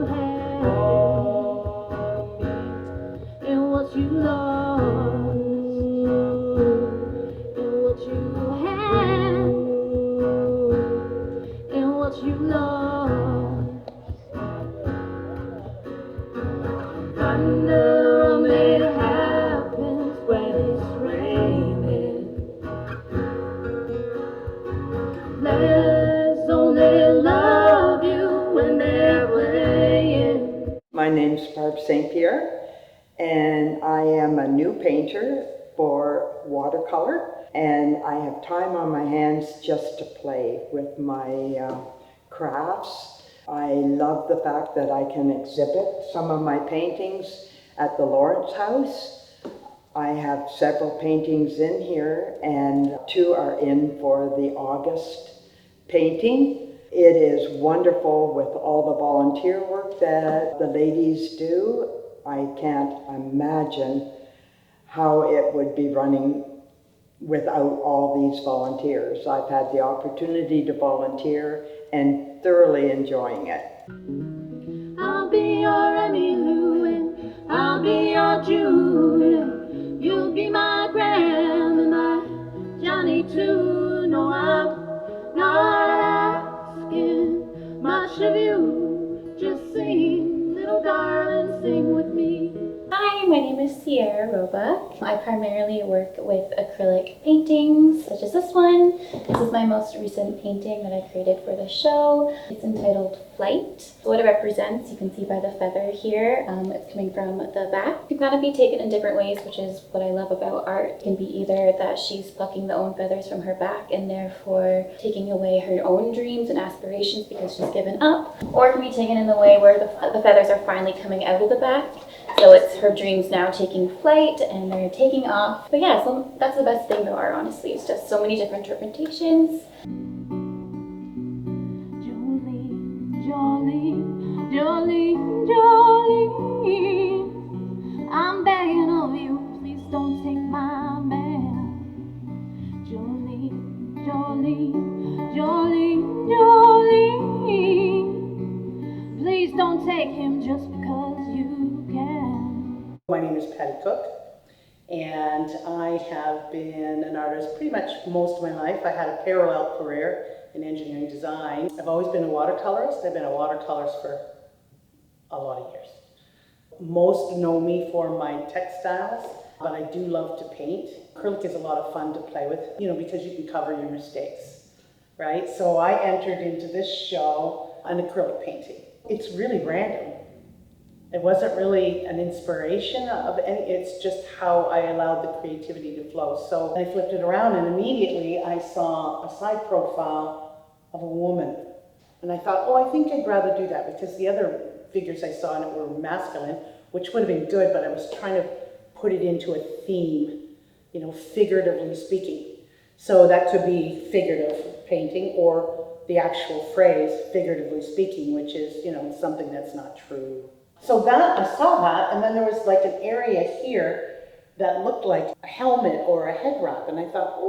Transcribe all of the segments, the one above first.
had and what you lost, and what you had and what you lost. Thunder only happens when it's raining. Players only love you when they're playing. My name's Barb St. Pierre, and I am a new painter for watercolor, and I have time on my hands just to play with my crafts. I love the fact that I can exhibit some of my paintings at the Lawrence House. I have several paintings in here, and 2 are in for the August painting. It is wonderful with all the volunteer work that the ladies do. I can't imagine how it would be running without all these volunteers. I've had the opportunity to volunteer and thoroughly enjoying it. I'll be your Emmy Lou and I'll be your Julia. You'll be my Graham and my Johnny too. No, I'm not asking much of you. Just sing, little darling, sing with me. Hi, my name is Pierre. I primarily work with acrylic paintings, such as this one. This is my most recent painting that I created for the show. It's entitled Flight. What it represents, you can see by the feather here. It's coming from the back. It can kind of be taken in different ways, which is what I love about art. It can be either that she's plucking the own feathers from her back and therefore taking away her own dreams and aspirations because she's given up, or it can be taken in the way where the feathers are finally coming out of the back. So it's her dreams now taking flight and they're taking off. But yeah, so that's the best thing about art, honestly. It's just so many different interpretations. Jolene, Jolene, Jolene, I'm begging of you, please don't take my man. Jolene, Jolene, Jolene, Jolene, please don't take him just because you can. My name is Patty Cook, and I have been an artist pretty much most of my life. I had a parallel career in engineering design. I've always been a watercolorist. I've been a watercolorist for a lot of years. Most know me for my textiles, but I do love to paint. Acrylic is a lot of fun to play with, because you can cover your mistakes, right? So I entered into this show an acrylic painting. It's really random. It wasn't really an inspiration of any, it's just how I allowed the creativity to flow. So I flipped it around and immediately I saw a side profile of a woman. And I thought, I think I'd rather do that because the other figures I saw in it were masculine, which would have been good, but I was trying to put it into a theme, figuratively speaking. So that could be figurative painting or the actual phrase, figuratively speaking, which is, something that's not true. So that, I saw that, and then there was like an area here that looked like a helmet or a head wrap, and I thought,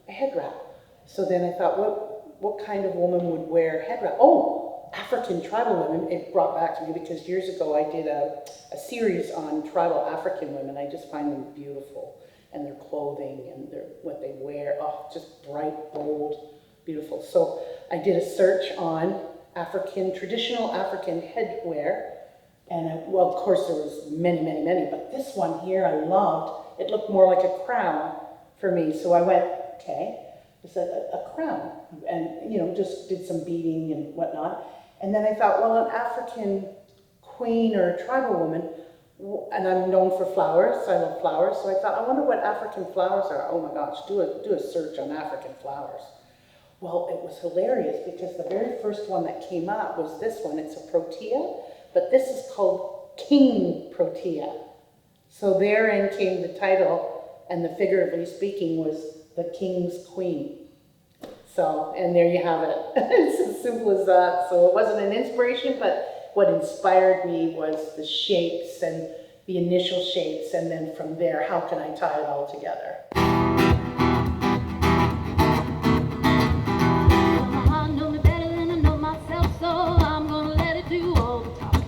a head wrap. So then I thought, what kind of woman would wear head wrap? African tribal women. It brought back to me because years ago I did a series on tribal African women. I just find them beautiful, and their clothing and what they wear, just bright, bold, beautiful. So I did a search on traditional African headwear. And of course there was many, but this one here I loved. It looked more like a crown for me. So I went, okay, it's a crown. And, just did some beading and whatnot. And then I thought, an African queen or a tribal woman, and I'm known for flowers, I love flowers. So I thought, I wonder what African flowers are. Oh my gosh, do a search on African flowers. Well, it was hilarious because the very first one that came up was this one. It's a protea. But this is called King Protea. So therein came the title, and the figuratively speaking was the King's Queen. So, and there you have it. It's as simple as that. So it wasn't an inspiration, but what inspired me was the shapes and the initial shapes, and then from there, how can I tie it all together? I know me better than I know myself, so I'm gonna let it do all the talking.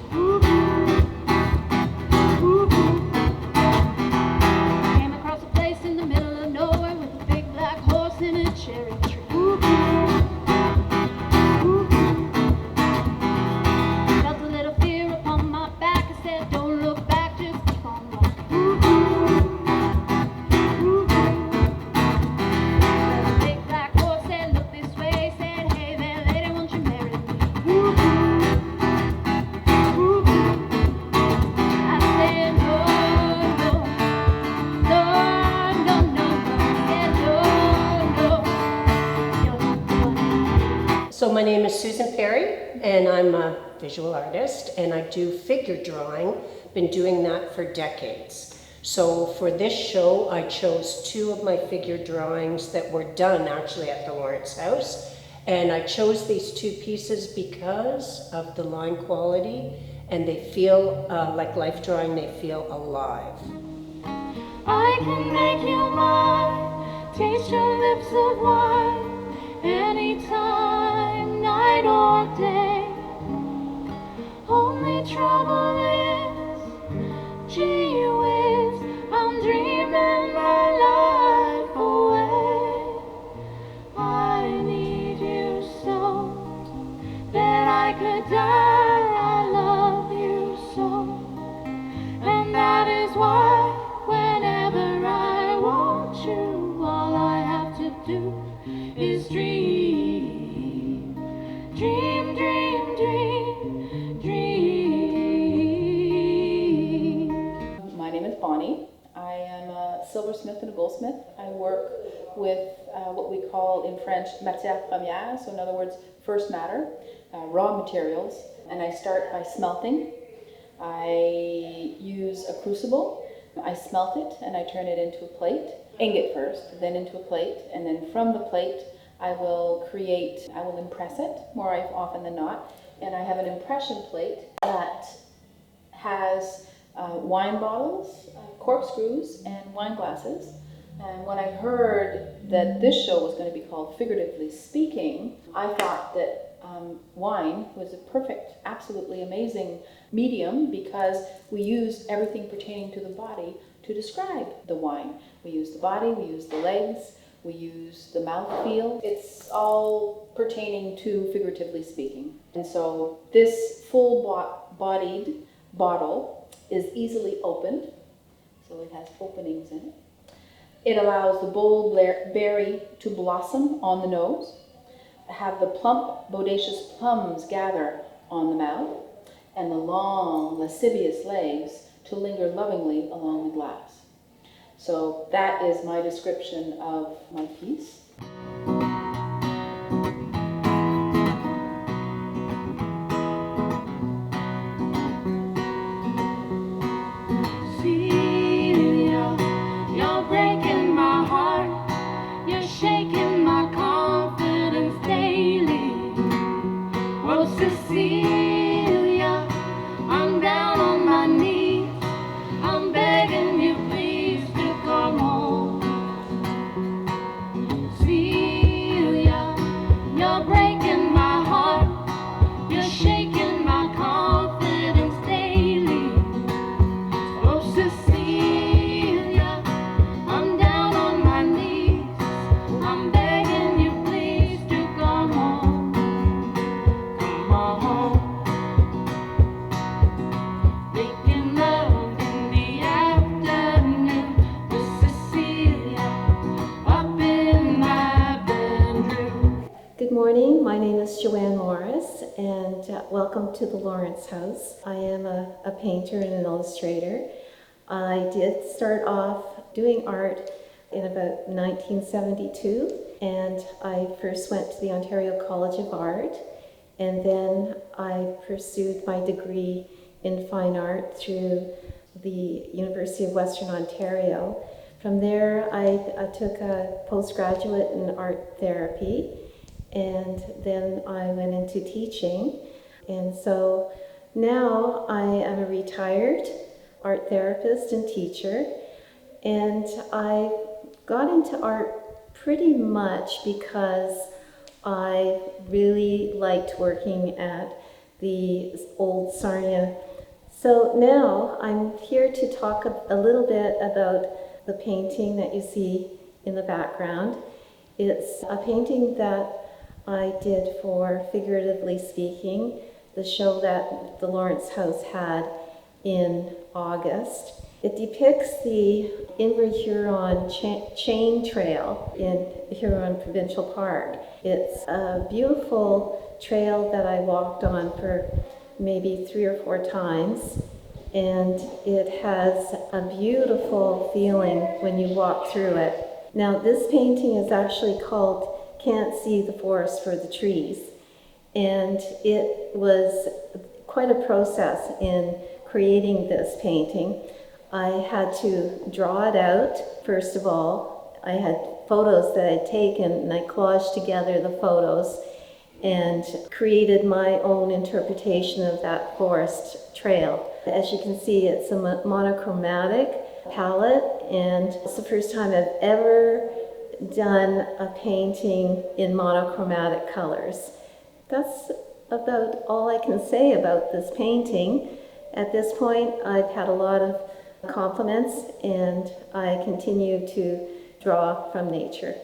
and I'm a visual artist, and I do figure drawing. Been doing that for decades. So for this show, I chose 2 of my figure drawings that were done actually at the Lawrence House. And I chose these 2 pieces because of the line quality, and they feel like life drawing, they feel alive. I can make you mine, taste your lips of wine, anytime, night or day. Only trouble is, gee whiz, I'm dreaming my life away. I need you so that I could die. I love you so, and that is why whenever I want you, all I have to do is dream, dream, dream, dream, dream. My name is Bonnie. I am a silversmith and a goldsmith. I work with what we call in French matière première, so in other words, first matter, raw materials. And I start by smelting. I use a crucible. I smelt it and I turn it into a plate. Ingot first, then into a plate, and then from the plate I will impress it more often than not. And I have an impression plate that has wine bottles, corkscrews, and wine glasses. And when I heard that this show was going to be called Figuratively Speaking, I thought that wine was a perfect, absolutely amazing medium, because we use everything pertaining to the body to describe the wine. We use the body, we use the legs, we use the mouthfeel. It's all pertaining to figuratively speaking. And so this full-bodied bottle is easily opened, so it has openings in it. It allows the bold berry to blossom on the nose, have the plump, bodacious plums gather on the mouth, and the long, lascivious legs to linger lovingly along the glass. So that is my description of my piece. Cecilia, I'm down on my knees, I'm begging you please to come home. Celia, you're breaking my heart, you're shaking my confidence daily. Oh Cecilia, I'm down on my knees, I'm begging you please to come home. Making love in the afternoon with Cecilia up in my bedroom. Good morning, my name is Joanne Morris, and welcome to the Lawrence House. I am a painter and an illustrator. I did start off doing art in about 1972, and I first went to the Ontario College of Art, and then I pursued my degree in fine art through the University of Western Ontario. From there, I took a postgraduate in art therapy, and then I went into teaching. And so now I am a retired art therapist and teacher, and I got into art pretty much because I really liked working at the old Sarnia. So now I'm here to talk a little bit about the painting that you see in the background. It's a painting that I did for Figuratively Speaking, the show that the Lawrence House had in August. It depicts the Inver Huron chain trail in Huron Provincial Park. It's a beautiful trail that I walked on for maybe 3 or 4 times, and it has a beautiful feeling when you walk through it. Now this painting is actually called Can't See the Forest for the Trees, And it was quite a process in creating this painting. I had to draw it out, first of all. I had photos that I'd taken, and I collaged together the photos and created my own interpretation of that forest trail. As you can see, it's a monochromatic palette, and it's the first time I've ever done a painting in monochromatic colors. That's about all I can say about this painting. At this point, I've had a lot of compliments, and I continue to draw from nature.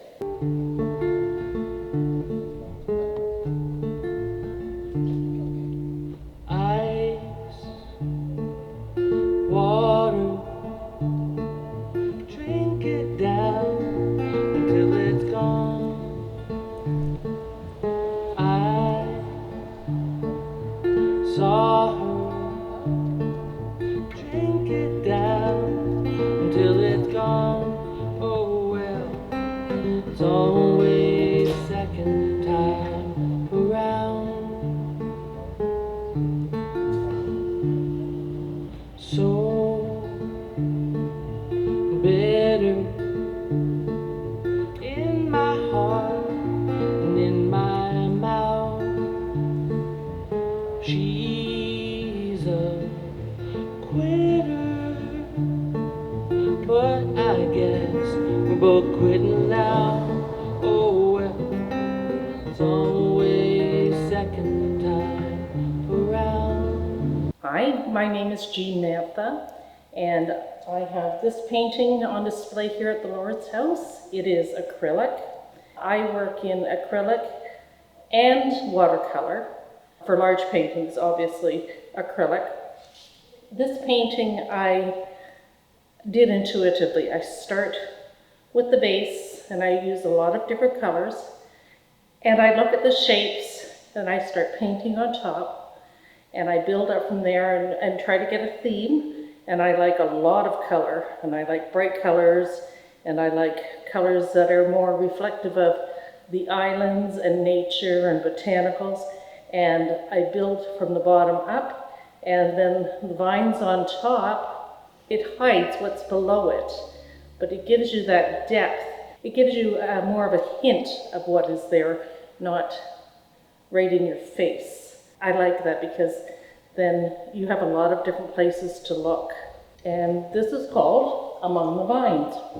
Ice, water, drink it down until it's gone. I saw her, drink it down until it's gone. Oh well, it's always second time around. So bitter in my heart and in my mouth. She's a quitter, but I guess we're both quitting now. Oh well, it's always second time around. Hi, my name is Jean Nantha, and I have this painting on display here at the Lord's House. It is acrylic. I work in acrylic and watercolor. For large paintings, obviously, acrylic. This painting I did intuitively. I start with the base, and I use a lot of different colors, and I look at the shapes, and I start painting on top. And I build up from there and try to get a theme. And I like a lot of color, and I like bright colors, and I like colors that are more reflective of the islands and nature and botanicals. And I build from the bottom up, and then the vines on top, it hides what's below it, but it gives you that depth. It gives you more of a hint of what is there, not right in your face. I like that because then you have a lot of different places to look. And this is called Among the Vines.